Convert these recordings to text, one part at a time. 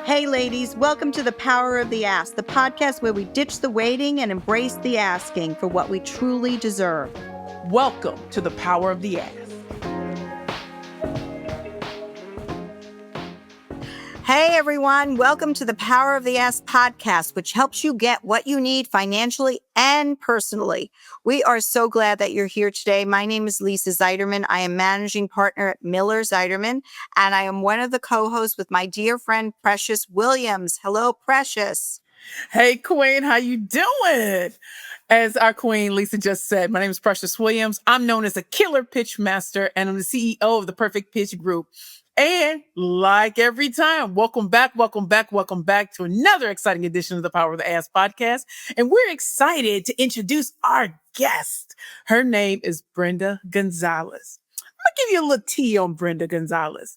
Hey, ladies, welcome to The Power of the Ask, the podcast where we ditch the waiting and embrace the asking for what we truly deserve. Welcome to The Power of the Ask. Hey, everyone. Welcome to the Power of the Ask podcast, which helps you get what you need financially and personally. We are so glad that you're here today. My name is Lisa Zeiderman. I am managing partner at Miller Zeiderman, and I am one of the co-hosts with my dear friend, Precious Williams. Hello, Precious. Hey, Queen, how you doing? As our Queen Lisa just said, my name is Precious Williams. I'm known as a killer pitch master, and I'm the CEO of the Perfect Pitch Group. And like every time, welcome back to another exciting edition of the Power of the Ass podcast. And we're excited to introduce our guest. Her name is Brenda Gonzalez. I'm going to give you a little tea on Brenda Gonzalez.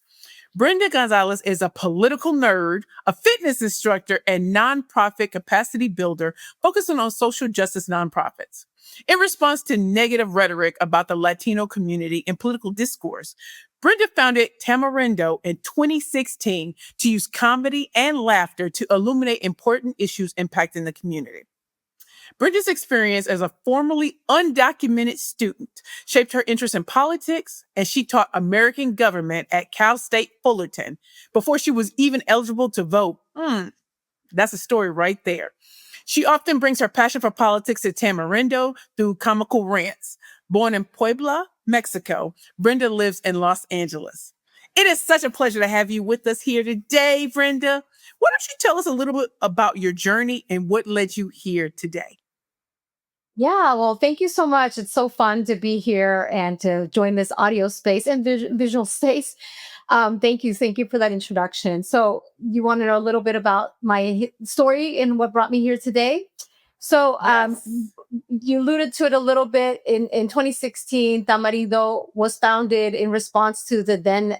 Brenda Gonzalez is a political nerd, a fitness instructor, and nonprofit capacity builder focusing on social justice nonprofits. In response to negative rhetoric about the Latino community in political discourse, Brenda founded Tamarindo in 2016 to use comedy and laughter to illuminate important issues impacting the community. Brenda's experience as a formerly undocumented student shaped her interest in politics, and she taught American government at Cal State Fullerton before she was even eligible to vote. That's a story right there. She often brings her passion for politics to Tamarindo through comical rants. Born in Puebla, Mexico, Brenda lives in Los Angeles. It is such a pleasure to have you with us here today, Brenda. Why don't you tell us a little bit about your journey and what led you here today? Yeah, well, thank you so much. It's so fun to be here and to join this audio space and visual space. Thank you for that introduction. So you want to know a little bit about my story and what brought me here today? So Yes. you alluded to it a little bit. In 2016, Tamarindo was founded in response to the then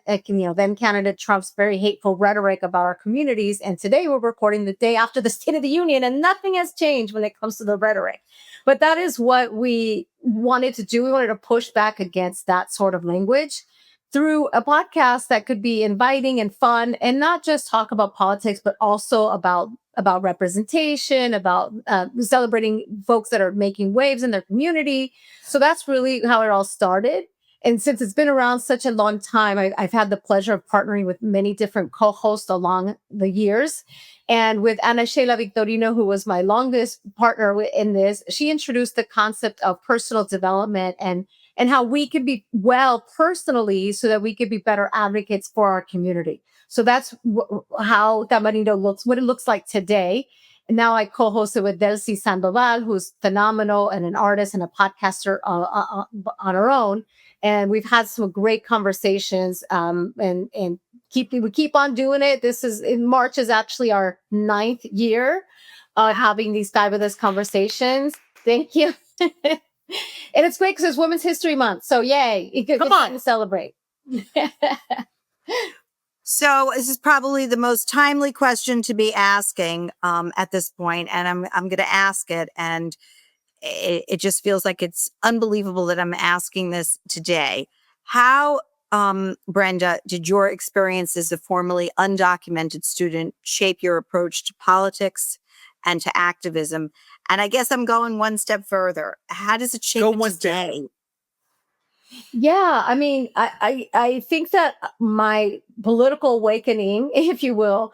candidate Trump's very hateful rhetoric about our communities. And today we're recording the day after the State of the Union, and nothing has changed when it comes to the rhetoric. But that is what we wanted to do. We wanted to push back against that sort of language through a podcast that could be inviting and fun, and not just talk about politics, but also about representation, about celebrating folks that are making waves in their community. So that's really how it all started. And since it's been around such a long time, I've had the pleasure of partnering with many different co-hosts along the years. And with Ana Sheila Victorino, who was my longest partner in this, she introduced the concept of personal development and how we can be well personally so that we can be better advocates for our community. So that's how Tamarindo looks, what it looks like today. And now I co-hosted with Delcy Sandoval, who's phenomenal and an artist and a podcaster on her own. And we've had some great conversations and we keep on doing it. This is in March is actually our 9th year having these fabulous conversations. Thank you. And it's great because it's Women's History Month. So yay, Come on to celebrate. So this is probably the most timely question to be asking at this point, and I'm going to ask it, and it just feels like it's unbelievable that I'm asking this today. How, Brenda, did your experience as a formerly undocumented student shape your approach to politics and to activism? And I guess I'm going one step further. How does it shape it today? Yeah, I mean, I think that my political awakening, if you will,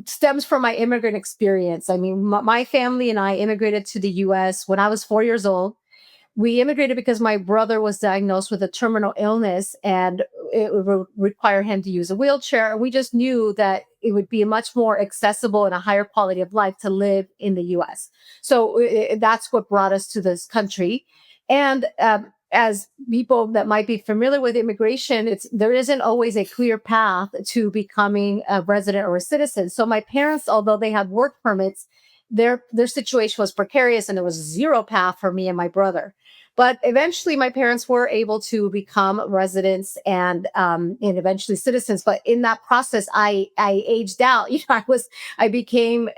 stems from my immigrant experience. I mean, my family and I immigrated to the U.S. when I was 4 years old. We immigrated because my brother was diagnosed with a terminal illness and it would require him to use a wheelchair. And we just knew that it would be much more accessible and a higher quality of life to live in the U.S. So that's what brought us to this country. And as people that might be familiar with immigration, there isn't always a clear path to becoming a resident or a citizen. So my parents, although they had work permits, their situation was precarious and there was zero path for me and my brother. But eventually my parents were able to become residents and eventually citizens. But in that process, I aged out. I became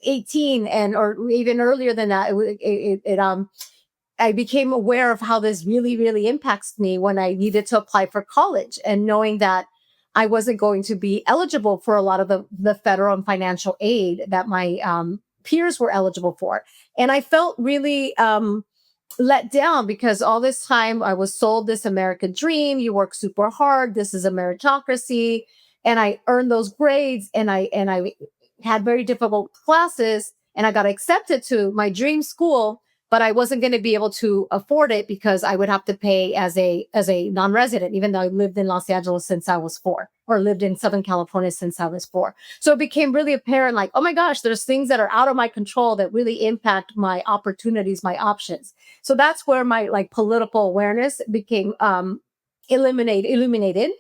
18 or even earlier than that. I became aware of how this really, really impacts me when I needed to apply for college, and knowing that I wasn't going to be eligible for a lot of the federal and financial aid that my peers were eligible for. And I felt really let down because all this time I was sold this American dream. You work super hard. This is a meritocracy. And I earned those grades, and I had very difficult classes, and I got accepted to my dream school, but I wasn't going to be able to afford it because I would have to pay as a non-resident, even though I lived in Los Angeles since I was 4, or lived in Southern California since I was 4. So it became really apparent, like, oh my gosh, there's things that are out of my control that really impact my opportunities, my options. So that's where my like political awareness became illuminated.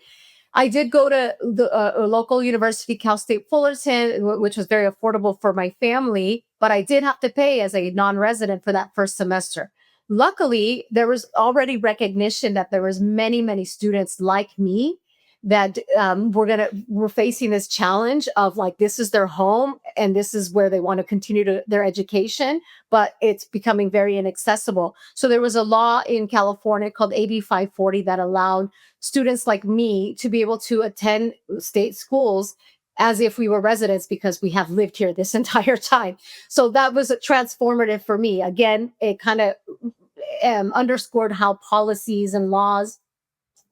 I did go to the local university, Cal State Fullerton, which was very affordable for my family, but I did have to pay as a non-resident for that first semester. Luckily, there was already recognition that there was many students like me that were facing this challenge of like, this is their home and this is where they want to continue their education, but it's becoming very inaccessible. So there was a law in California called AB 540 that allowed students like me to be able to attend state schools as if we were residents because we have lived here this entire time. So that was transformative for me. Again, it kind of underscored how policies and laws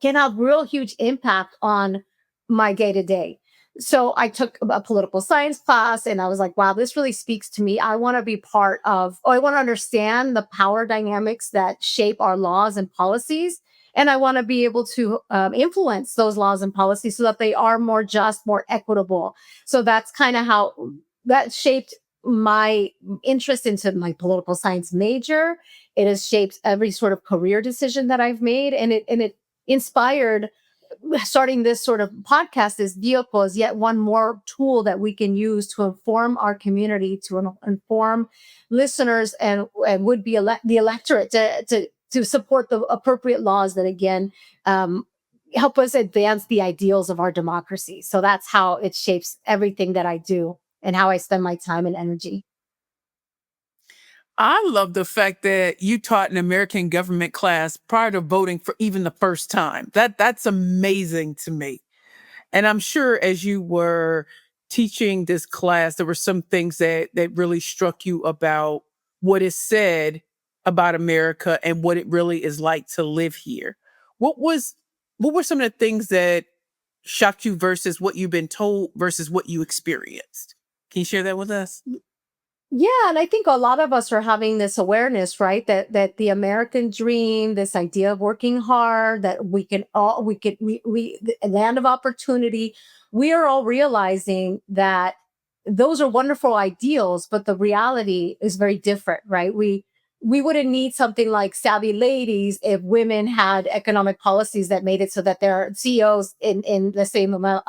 can have real huge impact on my day to day. So I took a political science class and I was like, wow, this really speaks to me. I want to be part of, or I want to understand the power dynamics that shape our laws and policies. And I want to be able to influence those laws and policies so that they are more just, more equitable. So that's kind of how that shaped my interest into my political science major. It has shaped every sort of career decision that I've made. And it inspired starting this sort of podcast, this vehicle, is yet one more tool that we can use to inform our community, to inform listeners and would be the electorate to support the appropriate laws that, again, help us advance the ideals of our democracy. So that's how it shapes everything that I do and how I spend my time and energy. I love the fact that you taught an American government class prior to voting for even the first time. That's amazing to me. And I'm sure as you were teaching this class, there were some things that really struck you about what is said about America and what it really is like to live here. What were some of the things that shocked you versus what you've been told versus what you experienced? Can you share that with us? Yeah, and I think a lot of us are having this awareness, right? That the American dream, this idea of working hard, that we the land of opportunity, we are all realizing that those are wonderful ideals, but the reality is very different, right? We wouldn't need something like Savvy Ladies if women had economic policies that made it so that there are CEOs in the same amount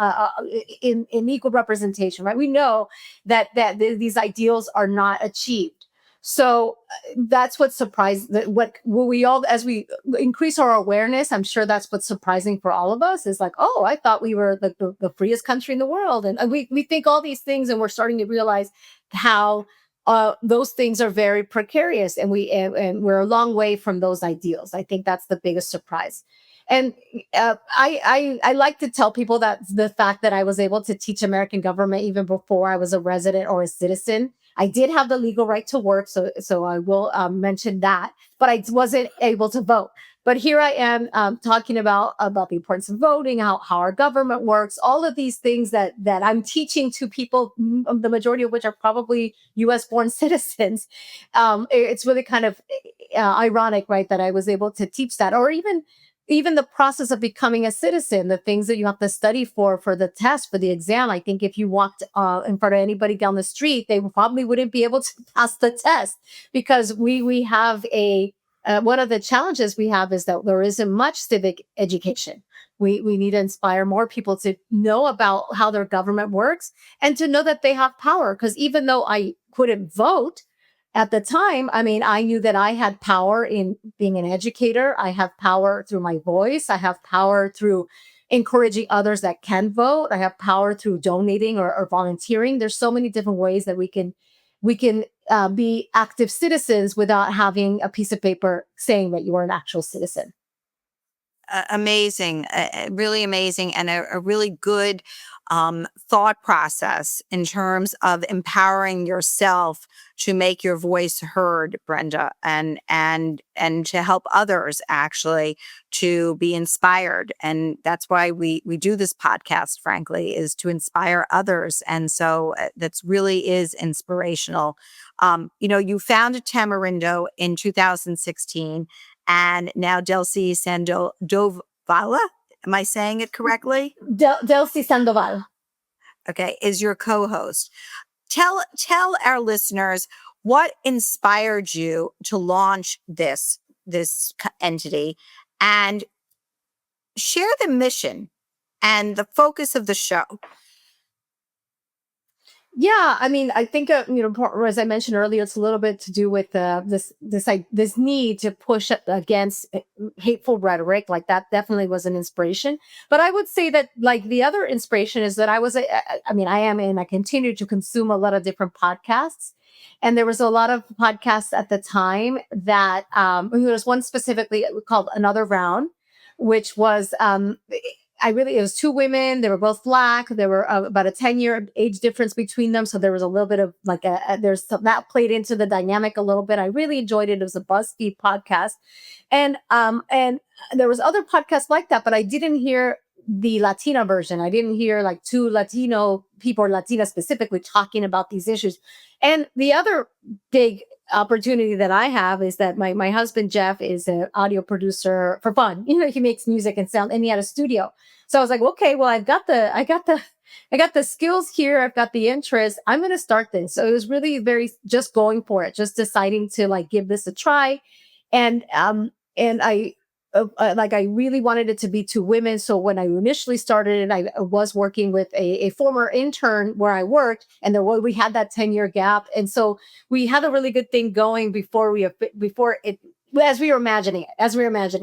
in equal representation, right? We know that these ideals are not achieved. So that's what surprised what we all, as we increase our awareness, I'm sure that's what's surprising for all of us is like, oh, I thought we were the freest country in the world, and we think all these things, and we're starting to realize how those things are very precarious, and we're a long way from those ideals. I think that's the biggest surprise. And I like to tell people that the fact that I was able to teach American government even before I was a resident or a citizen, I did have the legal right to work, so I will mention that, but I wasn't able to vote. But here I am talking about the importance of voting, how our government works, all of these things that I'm teaching to people, the majority of which are probably U.S. born citizens. It's really kind of ironic, right, that I was able to teach that, or even the process of becoming a citizen, the things that you have to study for the test, for the exam. I think if you walked in front of anybody down the street, they probably wouldn't be able to pass the test, because we have one of the challenges we have is that there isn't much civic education. We need to inspire more people to know about how their government works and to know that they have power. Because even though I couldn't vote at the time, I mean, I knew that I had power in being an educator. I have power through my voice. I have power through encouraging others that can vote. I have power through donating or volunteering. There's so many different ways that we can be active citizens without having a piece of paper saying that you are an actual citizen. amazing, really amazing, and a really good thought process in terms of empowering yourself to make your voice heard, Brenda, and to help others actually to be inspired. And that's why we do this podcast, frankly, is to inspire others. And so that's really is inspirational. You founded Tamarindo in 2016, and now Delcy Sandovala, am I saying it correctly? Delcy Sandoval. Okay, is your co-host. Tell our listeners what inspired you to launch this entity, and share the mission and the focus of the show. Yeah, I mean, I think as I mentioned earlier, it's a little bit to do with this need to push against hateful rhetoric. Like that definitely was an inspiration. But I would say that like the other inspiration is that I continue to consume a lot of different podcasts. And there was a lot of podcasts at the time that there was one specifically called Another Round, which was it was two women. They were both Black. There were about a 10-year age difference between them. So there was a little bit of like that played into the dynamic a little bit. I really enjoyed it. It was a BuzzFeed podcast. And there was other podcasts like that, but I didn't hear the Latina version. I didn't hear like two Latino people or Latina specifically talking about these issues. And the other big opportunity that I have is that my husband, Jeff, is an audio producer for fun. He makes music and sound, and he had a studio. So I was like, okay, well, I got the skills here. I've got the interest. I'm going to start this. So it was really very just going for it, just deciding to like give this a try. And I really wanted it to be two women. So when I initially started it, I was working with a former intern where I worked, and we had that 10-year gap. And so we had a really good thing going as we were imagining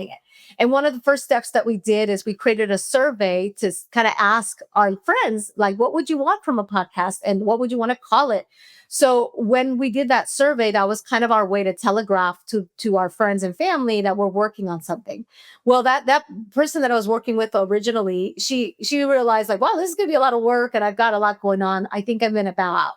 it. And one of the first steps that we did is we created a survey to kind of ask our friends, like, what would you want from a podcast and what would you want to call it? So when we did that survey, that was kind of our way to telegraph to our friends and family that we're working on something. Well, that person that I was working with originally, she realized like, wow, this is going to be a lot of work and I've got a lot going on. I think I'm going to bow out.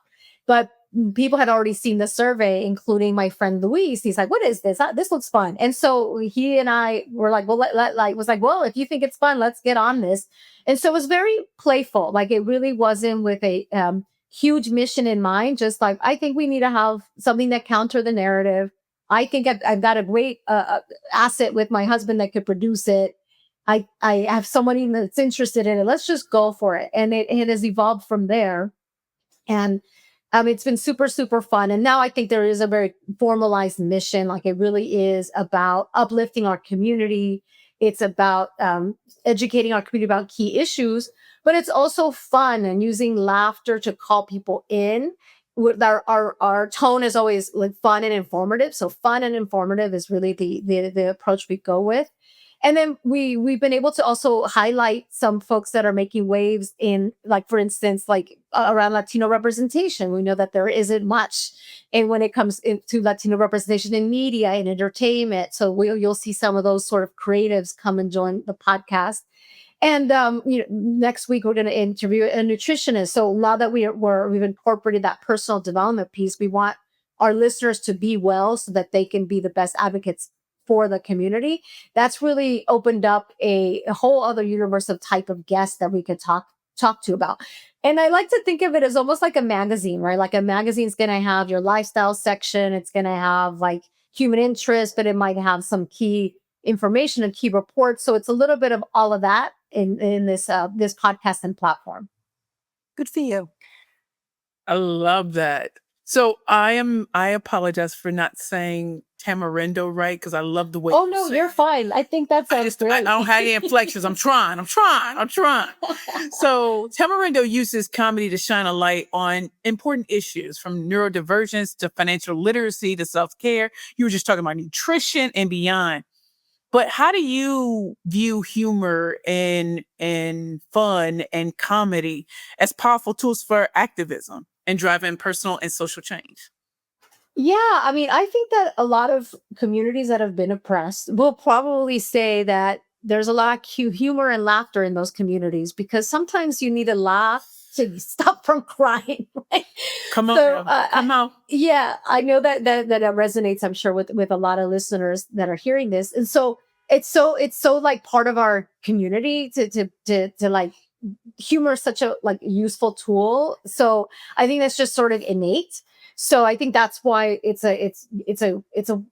But people had already seen the survey, including my friend Luis. He's like, what is this? This looks fun. And so he and I were like, well, well, if you think it's fun, let's get on this. And so it was very playful. Like it really wasn't with a huge mission in mind. Just like, I think we need to have something that counter the narrative. I think I've got a great asset with my husband that could produce it. I have somebody that's interested in it. Let's just go for it. And it has evolved from there. And it's been super, super fun. And now I think there is a very formalized mission. Like it really is about uplifting our community. It's about educating our community about key issues, but it's also fun and using laughter to call people in. With our tone is always like fun and informative. So fun and informative is really the approach we go with. And then we've been able to also highlight some folks that are making waves in, like, for instance, like around Latino representation. We know that there isn't much. And when it comes into Latino representation in media and entertainment, so you'll see some of those sort of creatives come and join the podcast. And next week we're going to interview a nutritionist. So now that we've incorporated that personal development piece, we want our listeners to be well so that they can be the best advocates for the community. That's really opened up a whole other universe of type of guests that we could talk to about. And I like to think of it as almost like a magazine, right? Like a magazine's going to have your lifestyle section. It's going to have like human interest, but it might have some key information and key reports. So it's a little bit of all of that in this podcast and platform. Good for you. I love that. So I apologize for not saying Tamarindo right, because I love the way. Oh no, you're fine. I think that sounds great. I don't have any inflections. I'm trying. So Tamarindo uses comedy to shine a light on important issues, from neurodivergence to financial literacy to self-care. You were just talking about nutrition and beyond. But how do you view humor and fun and comedy as powerful tools for activism and driving personal and social change? Yeah, I think that a lot of communities that have been oppressed will probably say that there's a lot of humor and laughter in those communities, because sometimes you need a laugh to stop from crying. Right? Come on, So, now. Come on. yeah, I know that resonates, I'm sure, with a lot of listeners that are hearing this. And so it's so like part of our community to like humor is such a like useful tool. So I think that's just sort of innate. So I think that's why it's a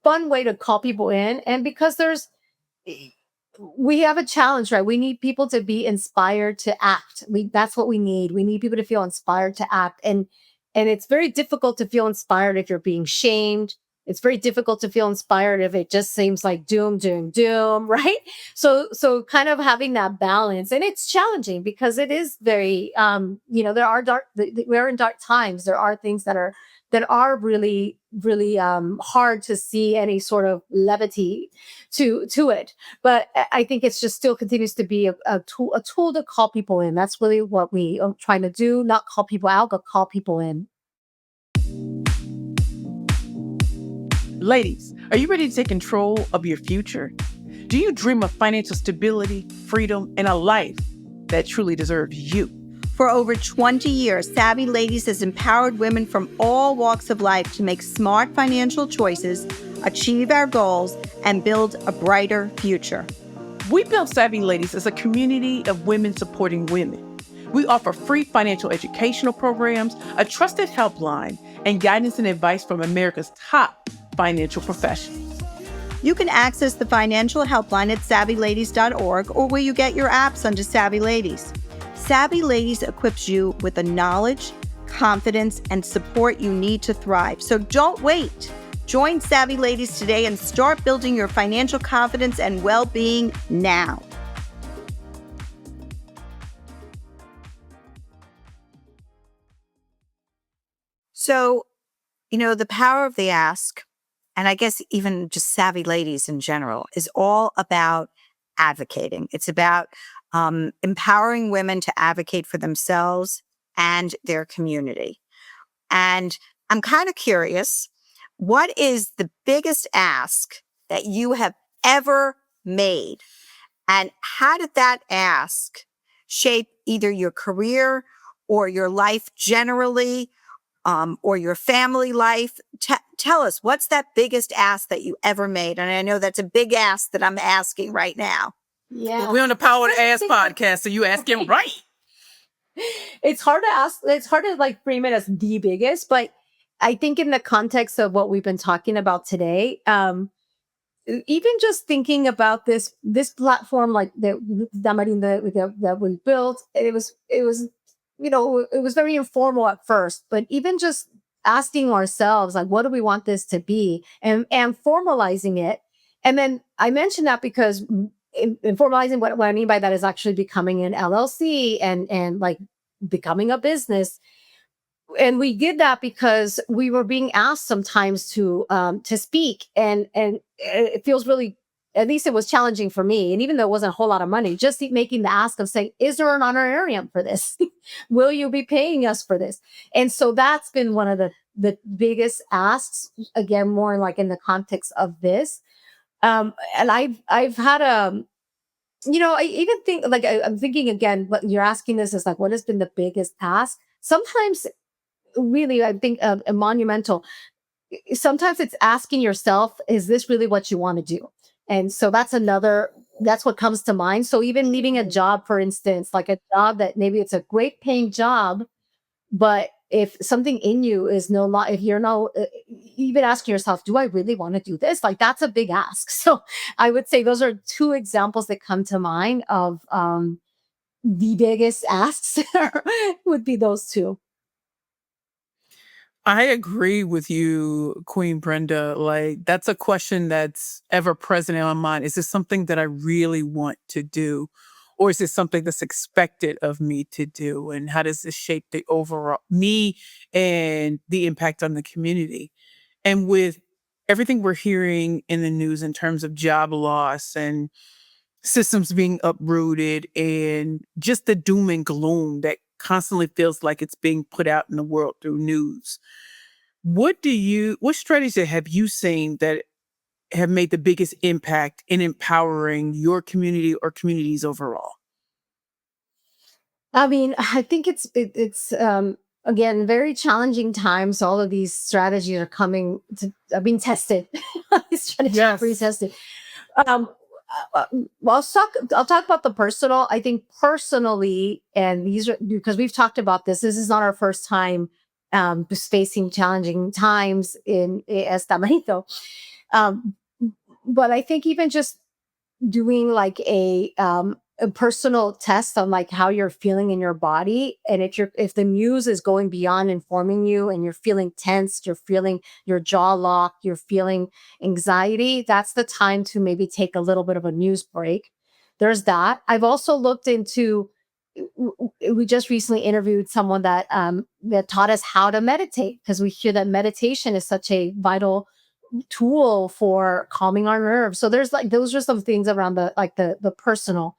fun way to call people in. And because we have a challenge, right? We need people to be inspired to act. That's what we need. We need people to feel inspired to act. And it's very difficult to feel inspired if you're being shamed. It's very difficult to feel inspired if it just seems like doom, doom, doom, right? So kind of having that balance, and it's challenging because it is very, there are we're in dark times. There are things that are really, really hard to see any sort of levity to it. But I think it's just still continues to be a tool to call people in. That's really what we are trying to do, not call people out, but call people in. Ladies, are you ready to take control of your future? Do you dream of financial stability, freedom, and a life that truly deserves you? For over 20 years, Savvy Ladies has empowered women from all walks of life to make smart financial choices, achieve our goals, and build a brighter future. We built Savvy Ladies as a community of women supporting women. We offer free financial educational programs, a trusted helpline, and guidance and advice from America's top financial professionals. You can access the financial helpline at savvyladies.org or where you get your apps under Savvy Ladies. Savvy Ladies equips you with the knowledge, confidence, and support you need to thrive. So don't wait. Join Savvy Ladies today and start building your financial confidence and well-being now. So, the power of the ask, and I guess even just Savvy Ladies in general, is all about advocating. It's about empowering women to advocate for themselves and their community. And I'm kind of curious, what is the biggest ask that you have ever made? And how did that ask shape either your career or your life generally, or your family life? Tell us, what's that biggest ask that you ever made? And I know that's a big ask that I'm asking right now. Yeah. We're on the Power to Ask podcast, so you asking right. It's hard to ask. It's hard to like frame it as the biggest, but I think in the context of what we've been talking about today, even just thinking about this platform like that Tamarindo that we built, it was it was very informal at first, but even just asking ourselves like, what do we want this to be, and formalizing it. And then I mentioned that because in formalizing, what I mean by that is actually becoming an LLC and like becoming a business. And we did that because we were being asked sometimes to speak, and it feels really, at least it was challenging for me. And even though it wasn't a whole lot of money, just making the ask of saying, is there an honorarium for this? Will you be paying us for this? And so that's been one of the biggest asks, again, more like in the context of this. And I've had I even think like I'm thinking again, what you're asking this is like, what has been the biggest ask? Sometimes really, I think a monumental. Sometimes it's asking yourself, is this really what you want to do? And so that's what comes to mind. So even leaving a job, for instance, like a job that maybe it's a great paying job, but if something in you is no longer, if you're no, even asking yourself, do I really want to do this? Like that's a big ask. So I would say those are two examples that come to mind of the biggest asks would be those two. I agree with you, Queen Brenda. Like, that's a question that's ever present in my mind. Is this something that I really want to do? Or is this something that's expected of me to do? And how does this shape the overall me and the impact on the community? And with everything we're hearing in the news in terms of job loss and systems being uprooted and just the doom and gloom that constantly feels like it's being put out in the world through news. What strategy have you seen that have made the biggest impact in empowering your community or communities overall? I mean, I think it's again very challenging times. All of these strategies are being tested. These strategies are being Yes. tested. Um, well, I'll talk about the personal. I think personally, and these are because we've talked about this. This is not our first time just facing challenging times in as Tamarindo. Um, but I think even just doing like a personal test on like how you're feeling in your body, and if the muse is going beyond informing you and you're feeling tense, you're feeling your jaw locked, you're feeling anxiety, that's the time to maybe take a little bit of a news break. There's that. I've also looked into we just recently interviewed someone that taught us how to meditate, because we hear that meditation is such a vital tool for calming our nerves. So there's like those are some things around the personal.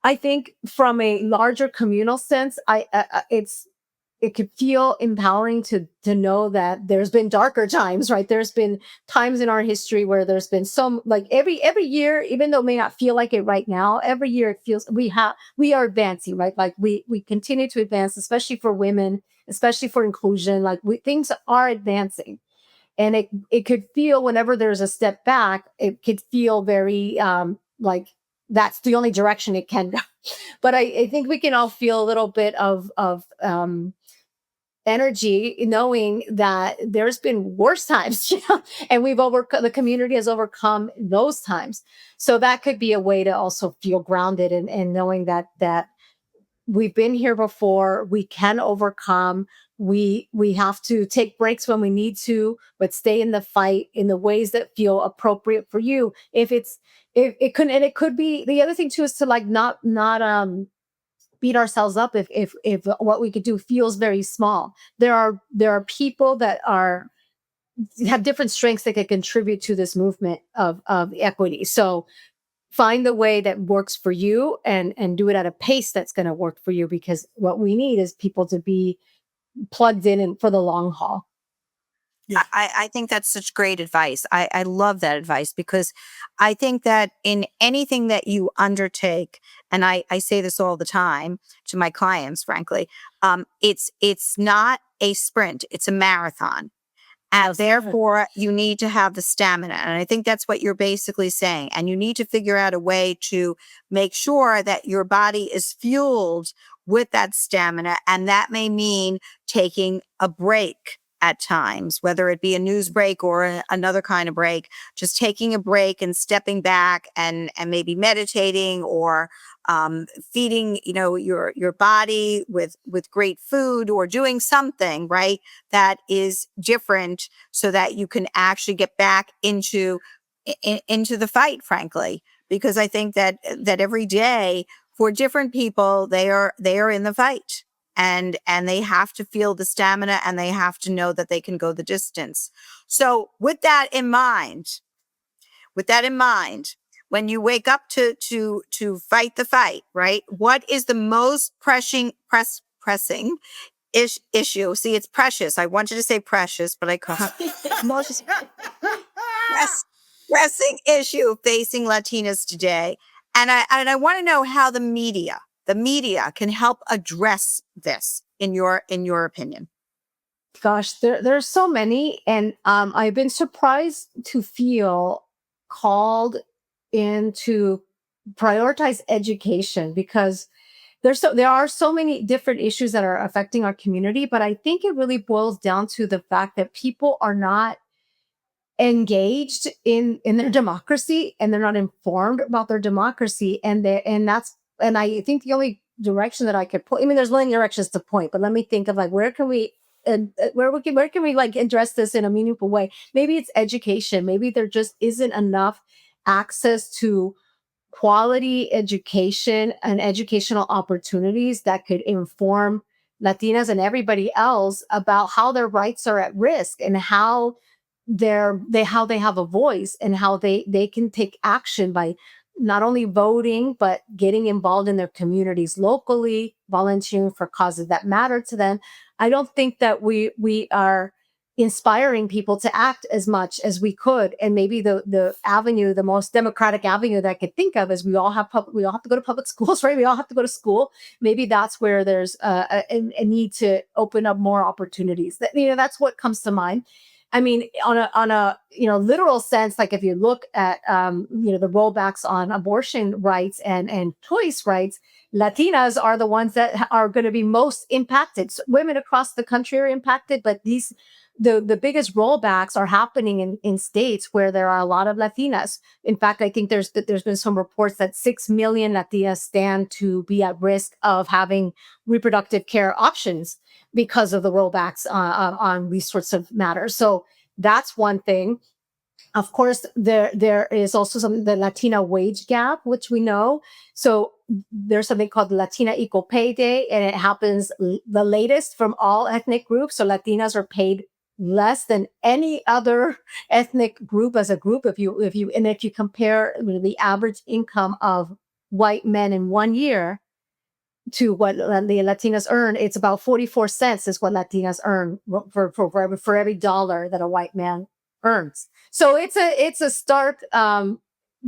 I think from a larger communal sense, it could feel empowering to know that there's been darker times, right? There's been times in our history where there's been some, like every year, even though it may not feel like it right now, every year it feels we are advancing, right? Like we continue to advance, especially for women, especially for inclusion. Like things are advancing, and it could feel, whenever there's a step back, it could feel very like that's the only direction it can go. But I think we can all feel a little bit of energy, knowing that there's been worse times, and the community has overcome those times. So that could be a way to also feel grounded, and knowing that we've been here before, we can overcome. We have to take breaks when we need to, but stay in the fight in the ways that feel appropriate for you. If it could be, the other thing too is to like not beat ourselves up if what we could do feels very small. There are people that have different strengths that could contribute to this movement of equity. So find the way that works for you, and do it at a pace that's going to work for you, because what we need is people to be plugged in and for the long haul. Yeah. I think that's such great advice. I love that advice, because I think that in anything that you undertake, and I say this all the time to my clients, frankly, it's not a sprint, it's a marathon. And Yes. therefore, you need to have the stamina. And I think that's what you're basically saying. And you need to figure out a way to make sure that your body is fueled with that stamina. And that may mean taking a break at times, whether it be a news break or another kind of break, just taking a break and stepping back and maybe meditating, or feeding, your body with great food, or doing something, right, that is different, so that you can actually get back into the fight, frankly. Because I think that every day, for different people, they are in the fight, and they have to feel the stamina, and they have to know that they can go the distance. So with that in mind, when you wake up to fight the fight, right? What is the most pressing issue? See, it's precious. I wanted to say precious, but I can't. Most pressing issue facing Latinas today, and I want to know how the media can help address this, in your opinion. Gosh, there's so many, and I've been surprised to feel called in to prioritize education, because there are so many different issues that are affecting our community. But I think it really boils down to the fact that people are not engaged in their democracy, and they're not informed about their democracy, and I think the only direction that I could point, I mean, there's many directions to point, but let me think of like, where can we where can we like address this in a meaningful way? Maybe it's education. Maybe there just isn't enough access to quality education and educational opportunities that could inform Latinas and everybody else about how their rights are at risk, and how how they have a voice, and how they can take action by not only voting, but getting involved in their communities locally, volunteering for causes that matter to them. I don't think that we are inspiring people to act as much as we could. And maybe the avenue, the most democratic avenue that I could think of is we all have to go to public schools, right? We all have to go to school. Maybe that's where there's a need to open up more opportunities. That's what comes to mind. I mean, on a literal sense, like if you look at the rollbacks on abortion rights and choice rights, Latinas are the ones that are going to be most impacted. So women across the country are impacted, but the biggest rollbacks are happening in states where there are a lot of Latinas. In fact, I think there's been some reports that 6 million Latinas stand to be at risk of having reproductive care options because of the rollbacks on these sorts of matters. So that's one thing. Of course, there is also the Latina wage gap, which we know. So there's something called the Latina Equal Pay Day, and it happens the latest from all ethnic groups. So Latinas are paid less than any other ethnic group as a group. If you compare the average income of white men in 1 year to what the Latinas earn, it's about 44 cents is what Latinas earn for every dollar that a white man earns. So it's a stark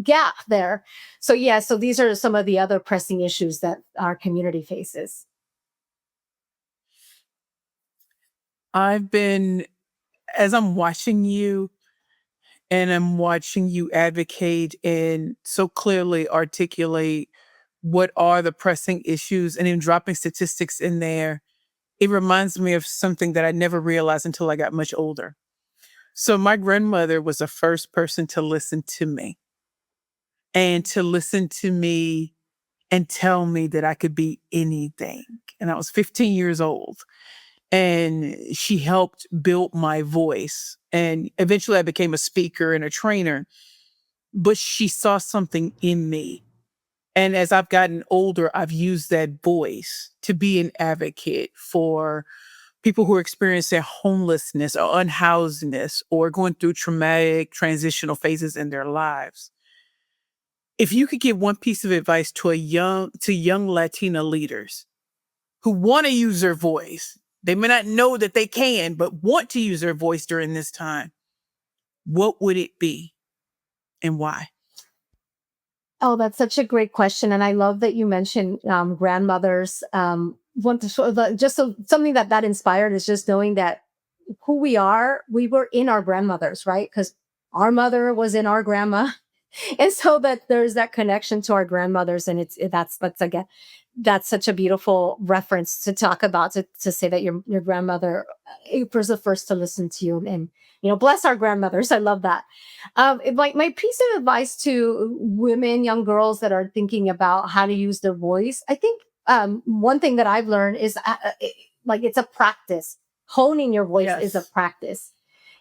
gap there. So these are some of the other pressing issues that our community faces. As I'm watching you and I'm watching you advocate and so clearly articulate what are the pressing issues and then dropping statistics in there, it reminds me of something that I never realized until I got much older. So my grandmother was the first person to listen to me and to listen to me and tell me that I could be anything. And I was 15 years old. And she helped build my voice. And eventually I became a speaker and a trainer. But she saw something in me. And as I've gotten older, I've used that voice to be an advocate for people who are experiencing homelessness or unhousedness or going through traumatic transitional phases in their lives. If you could give one piece of advice to young Latina leaders who want to use their voice, they may not know that they can, but want to use their voice during this time, what would it be and why? Oh, that's such a great question. And I love that you mentioned grandmothers. Something that inspired is just knowing that who we were in our grandmothers, right? Because our mother was in our grandma. And so that there's that connection to our grandmothers. And that's such a beautiful reference to talk about, to say that your grandmother was the first to listen to you, and bless our grandmothers. I love that. My piece of advice to women, young girls that are thinking about how to use their voice, I think one thing that I've learned is it's a practice. Honing your voice is a practice.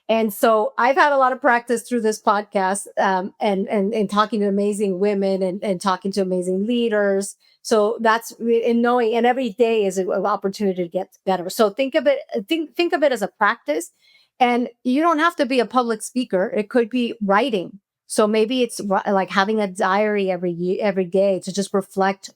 And so I've had a lot of practice through this podcast, and talking to amazing women and talking to amazing leaders. So that's in knowing, and every day is an opportunity to get better. So think of it as a practice, and you don't have to be a public speaker. It could be writing. So maybe it's like having a diary every day to just reflect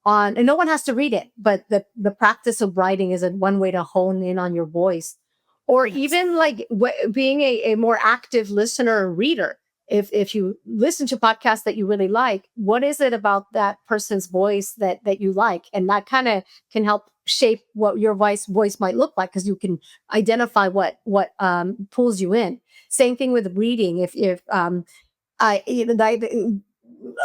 on, and no one has to read it, but the practice of writing is one way to hone in on your voice. Or even like being a more active listener or reader. If you listen to podcasts that you really like, what is it about that person's voice that you like? And that kind of can help shape what your voice might look like, because you can identify what pulls you in. Same thing with reading. If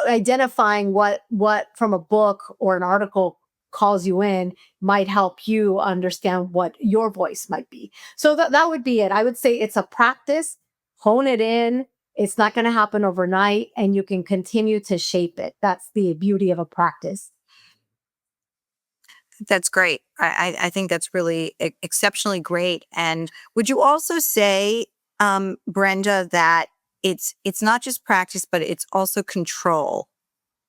identifying what from a book or an article calls you in might help you understand what your voice might be. So that would be it. I would say it's a practice. Hone it in. It's not going to happen overnight, and you can continue to shape it. That's the beauty of a practice. That's great. I think that's really exceptionally great. And would you also say, Brenda, that it's not just practice, but it's also control,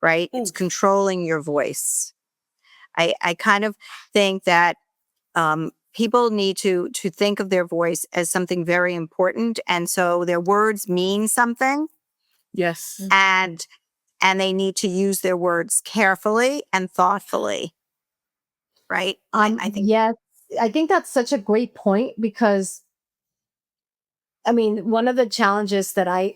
right? It's controlling your voice. I kind of think that people need to think of their voice as something very important, and so their words mean something. Yes, and they need to use their words carefully and thoughtfully. Right? I think yes, I think that's such a great point, because I mean, one of the challenges I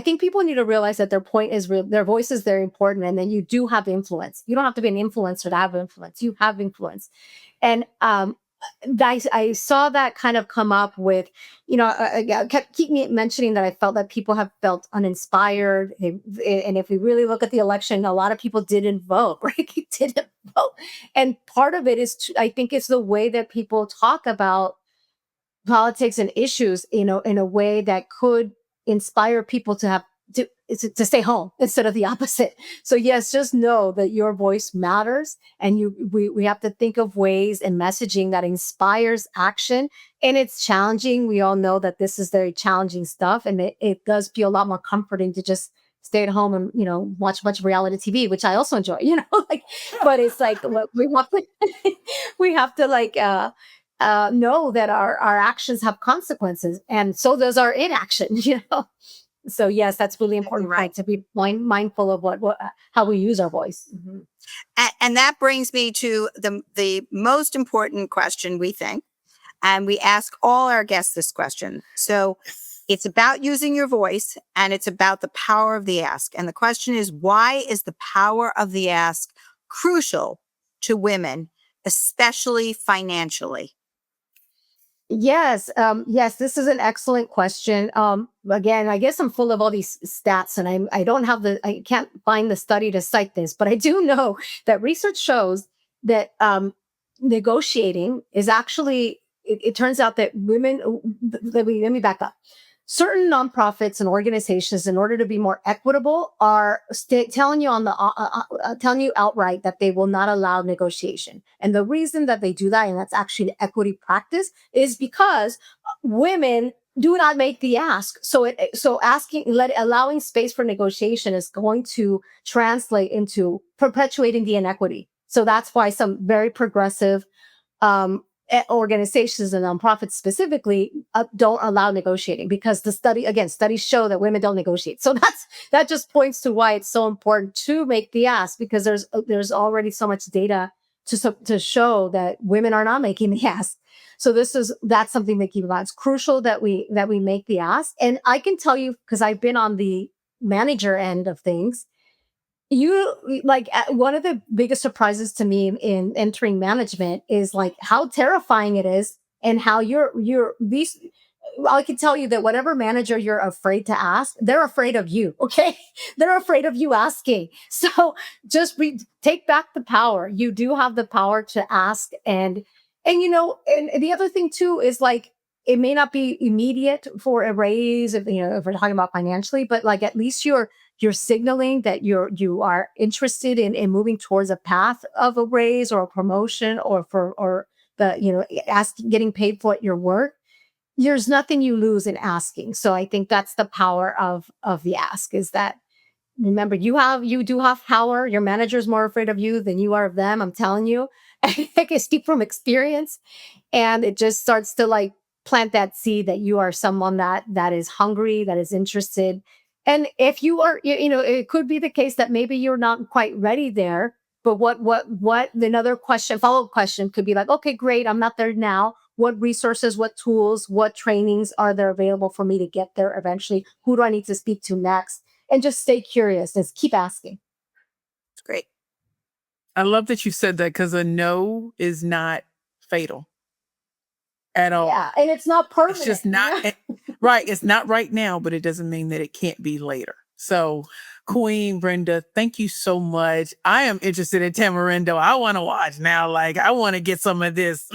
think people need to realize that their point is real, their voice is very important, and then you do have influence. You don't have to be an influencer to have influence. You have influence, and I saw that kind of come up with, I keep me mentioning that I felt that people have felt uninspired, and if we really look at the election, a lot of people didn't vote, right? Didn't vote, and part of it is, I think, it's the way that people talk about politics and issues, in a way that could inspire people to stay home instead of the opposite. So yes, just know that your voice matters, and we have to think of ways and messaging that inspires action. And it's challenging. We all know that this is very challenging stuff, and it does feel a lot more comforting to just stay at home and watch a bunch of reality TV, which I also enjoy. Like, but it's like, look, we have to like know that our actions have consequences, and so does our inaction. So yes, that's really important, Right. point, to be mindful of what how we use our voice. Mhm. And that brings me to the most important question, we think, and we ask all our guests this question. So it's about using your voice, and it's about the power of the ask. And the question is, why is the power of the ask crucial to women, especially financially? Yes, this is an excellent question. Again, I guess I'm full of all these stats, and I can't find the study to cite this, but I do know that research shows that negotiating is actually, it turns out that women, let me back up. Certain nonprofits and organizations, in order to be more equitable, are telling you telling you outright that they will not allow negotiation. And the reason that they do that, and that's actually an equity practice, is because women do not make the ask. So allowing space for negotiation is going to translate into perpetuating the inequity. So that's why some very progressive organizations and nonprofits specifically don't allow negotiating, because studies show that women don't negotiate. So that just points to why it's so important to make the ask, because there's already so much data to show that women are not making the ask. So that's something to keep in mind. It's crucial that we make the ask. And I can tell you, because I've been on the manager end of things, one of the biggest surprises to me in entering management is like how terrifying it is, and how you're these I can tell you that whatever manager you're afraid to ask, they're afraid of you. Okay. They're afraid of you asking. So just take back the power. You do have the power to ask. And the other thing too is, like, it may not be immediate for a raise, if we're talking about financially, but like, at least you're signaling that you are interested in moving towards a path of a raise or a promotion, or getting paid for your work. There's nothing you lose in asking. So I think that's the power of the ask, is that, remember, you do have power. Your manager's more afraid of you than you are of them. I'm telling you. I can speak from experience. And it just starts to like plant that seed that you are someone that is hungry, that is interested. And if you are, it could be the case that maybe you're not quite ready there. But what another question, follow-up question could be like, okay, great, I'm not there now. What resources, what tools, what trainings are there available for me to get there eventually? Who do I need to speak to next? And just stay curious. Just keep asking. It's great. I love that you said that, because a no is not fatal at all. Yeah, and it's not permanent. It's just not right. It's not right now, but it doesn't mean that it can't be later. So, Queen Brenda, thank you so much. I am interested in Tamarindo. I want to watch now. Like, I want to get some of this,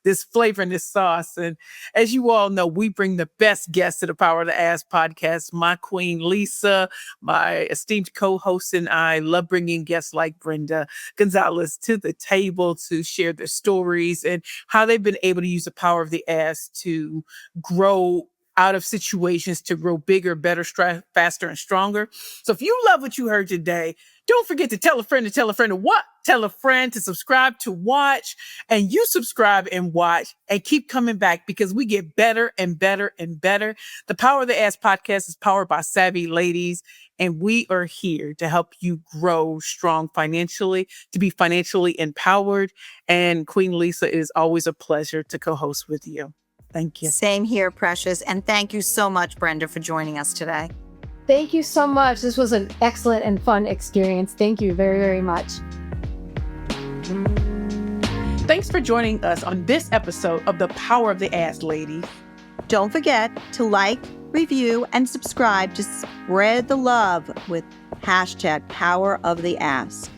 this flavor and this sauce. And as you all know, we bring the best guests to the Power of the Ask podcast. My Queen Lisa, my esteemed co-host, and I love bringing guests like Brenda Gonzalez to the table to share their stories and how they've been able to use the power of the ask to grow out of situations, to grow bigger, better, faster, and stronger. So if you love what you heard today, don't forget to tell a friend to tell a friend to what? Tell a friend to subscribe to watch, and you subscribe and watch and keep coming back, because we get better and better and better. The Power of the Ask podcast is powered by Savvy Ladies, and we are here to help you grow strong financially, to be financially empowered. And Queen Lisa, it is always a pleasure to co-host with you. Thank you. Same here, Precious. And thank you so much, Brenda, for joining us today. Thank you so much. This was an excellent and fun experience. Thank you very, very much. Thanks for joining us on this episode of The Power of the Ass, ladies. Don't forget to like, review, and subscribe to spread the love with #PowerOfTheAsk.